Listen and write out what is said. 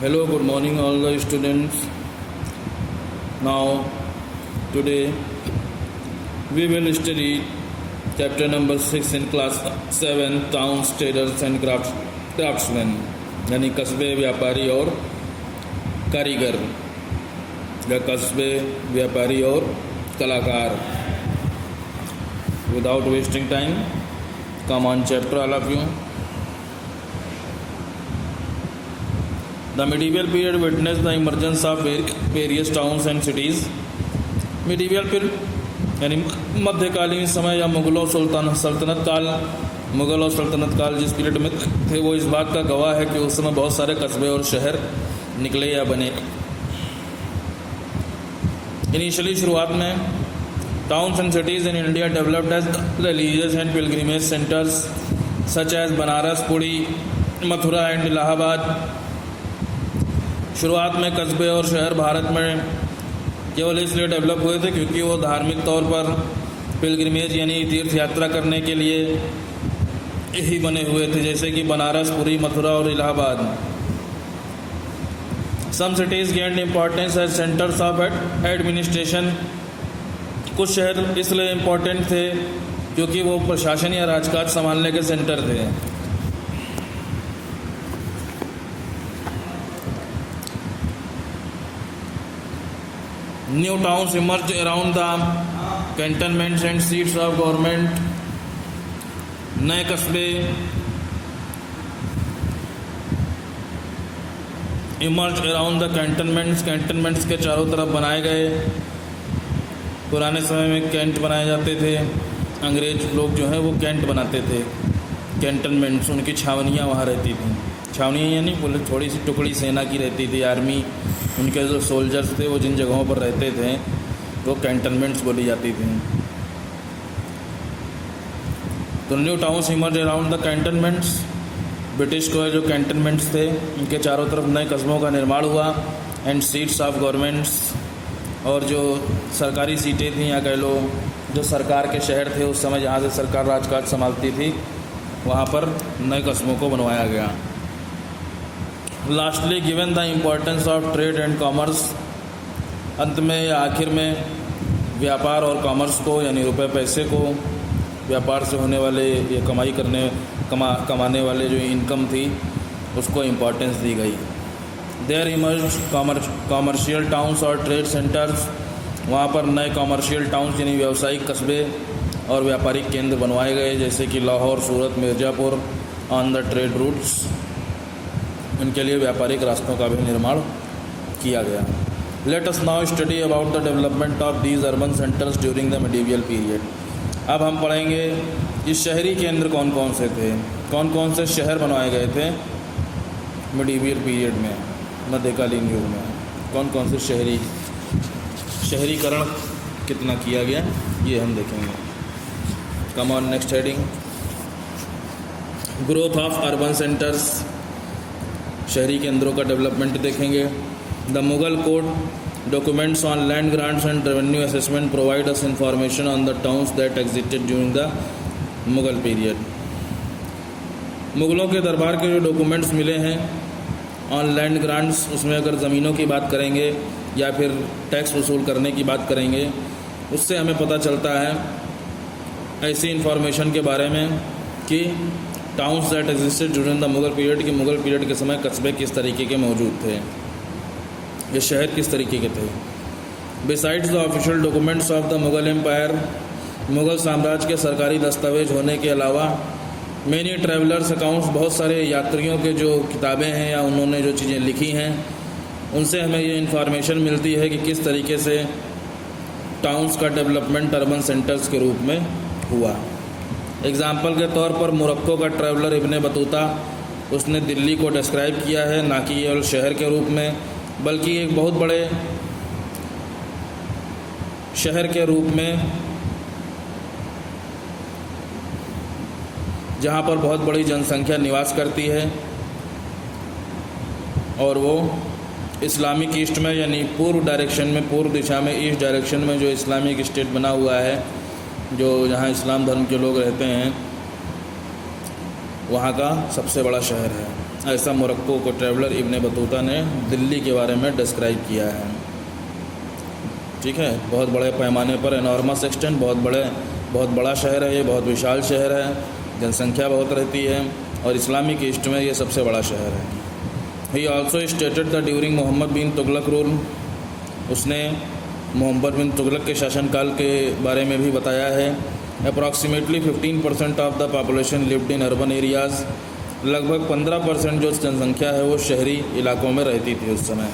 Hello, good morning, all the students. Now, today we will study chapter number 6 in class 7, towns, traders and craftsmen, यानी कस्बे, व्यापारी और कारीगर या कस्बे, व्यापारी और कलाकार. Without wasting time, come on chapter all of you. The medieval period witnessed the emergence of various towns and cities. Medieval period यानी मध्यकालीन समय या मुगल और सल्तनत काल जिस पीरियड में थे वो इस बात का गवाह है कि उस समय बहुत सारे कस्बे और शहर निकले या बने. इनिशियली शुरुआत में towns and cities in India developed as religious and pilgrimage centers such as Banaras, Puri, Mathura and Allahabad. शुरुआत में कस्बे और शहर भारत में केवल इसलिए डेवलप हुए थे क्योंकि वो धार्मिक तौर पर पिलग्रिमेज यानी तीर्थ यात्रा करने के लिए ही बने हुए थे, जैसे कि बनारस, पुरी, मथुरा और Allahabad. Some cities gained importance as centres of administration. कुछ शहर इसलिए इम्पोर्टेंट थे क्योंकि वो प्रशासन या राजकाज संभालने के सेंटर थे. New towns emerged around the cantonments and seats of government. नए कस्बे emerged around the cantonments. कैंटनमेंट्स के चारों तरफ बनाए गए. पुराने समय में कैंट बनाए जाते थे. अंग्रेज लोग जो हैं वो कैंट बनाते थे. कैंटनमेंट्स उनकी छावनियाँ वहाँ रहती थी. छावनियाँ यानी बोले थोड़ी सी टुकड़ी सेना की रहती थी. आर्मी उनके जो सोल्जर्स थे वो जिन जगहों पर रहते थे वो कैंटनमेंट्स बोली जाती थी. तो new towns emerge around the cantonments. British को जो कैंटनमेंट्स थे उनके चारों तरफ नए कस्बों का निर्माण हुआ. एंड सीट्स ऑफ गवर्नमेंट्स, और जो सरकारी सीटें थी या कह लो जो सरकार के शहर थे उस समय जहाँ से सरकार राजकाज संभालती थी वहाँ पर नए कस्बों को बनवाया गया. Lastly given the importance of trade and commerce. अंत में या आखिर में व्यापार और कॉमर्स को यानी रुपए पैसे को, व्यापार से होने वाले ये कमाने वाले जो इनकम थी उसको इम्पोर्टेंस दी गई. देयर इमर्ज कॉमर्शियल टाउन्स और ट्रेड सेंटर्स. वहाँ पर नए कॉमर्शियल टाउन्स यानी व्यावसायिक कस्बे और व्यापारिक केंद्र बनवाए गए, जैसे कि Lahore, Surat, Mirzapur on the trade routes. उनके लिए व्यापारिक रास्तों का भी निर्माण किया गया. Let us now study about the development of these urban centres during the medieval period. अब हम पढ़ेंगे ये शहरी केंद्र कौन कौन से थे, कौन कौन से शहर बनवाए गए थे मिडीवियल पीरियड में, मध्यकालीन युग में. कौन कौन से शहरीकरण कितना किया गया ये हम देखेंगे. Come on next heading. Growth of urban centres. शहरी केंद्रों का डेवलपमेंट देखेंगे. The Mughal code documents on land grants and revenue assessment provide us information on the towns that existed during the Mughal period. मुगलों के दरबार के जो डॉक्यूमेंट्स मिले हैं ऑन लैंड ग्रांट्स, उसमें अगर ज़मीनों की बात करेंगे या फिर टैक्स वसूल करने की बात करेंगे, उससे हमें पता चलता है ऐसी इंफॉर्मेशन के बारे में कि towns that existed during the Mughal period, कि मुगल पीरियड के समय कस्बे किस तरीके के मौजूद थे, ये शहर किस तरीके के थे. Besides the official documents of the Mughal empire. Mughal साम्राज्य के सरकारी दस्तावेज होने के अलावा मेनी ट्रैवलर्स अकाउंट्स, बहुत सारे यात्रियों के जो किताबें हैं या उन्होंने जो चीज़ें लिखी हैं उनसे हमें ये इन्फॉर्मेशन मिलती है कि किस तरीके से टाउन्स का डेवलपमेंट अर्बन सेंटर्स के रूप में हुआ. एग्ज़ाम्पल के तौर पर मोरक्को का ट्रैवलर इब्ने बतूता, उसने दिल्ली को डिस्क्राइब किया है ना कि केवल शहर के रूप में बल्कि एक बहुत बड़े शहर के रूप में, जहाँ पर बहुत बड़ी जनसंख्या निवास करती है और वो इस्लामिक ईस्ट में यानी पूर्व डायरेक्शन में, पूर्व दिशा में, ईस्ट डायरेक्शन में जो इस्लामिक स्टेट बना हुआ है, जो जहाँ इस्लाम धर्म के लोग रहते हैं, वहाँ का सबसे बड़ा शहर है. ऐसा मोरक्को को ट्रैवलर इब्न बतूता ने दिल्ली के बारे में डिस्क्राइब किया है। ठीक है, बहुत बड़े पैमाने पर, एनॉर्मस एक्सटेंट, बहुत बड़ा शहर है ये, बहुत विशाल शहर है, जनसंख्या बहुत रहती है और इस्लामिक ईस्ट में ये सबसे बड़ा शहर है। He also stated the during Mohammad bin Tughlaq rule, उसने मोहम्मद बिन तुगलक के शासनकाल के बारे में भी बताया है। Approximately 15% of the population lived in urban areas, लगभग 15% जो जनसंख्या है वो शहरी इलाकों में रहती थी उस समय।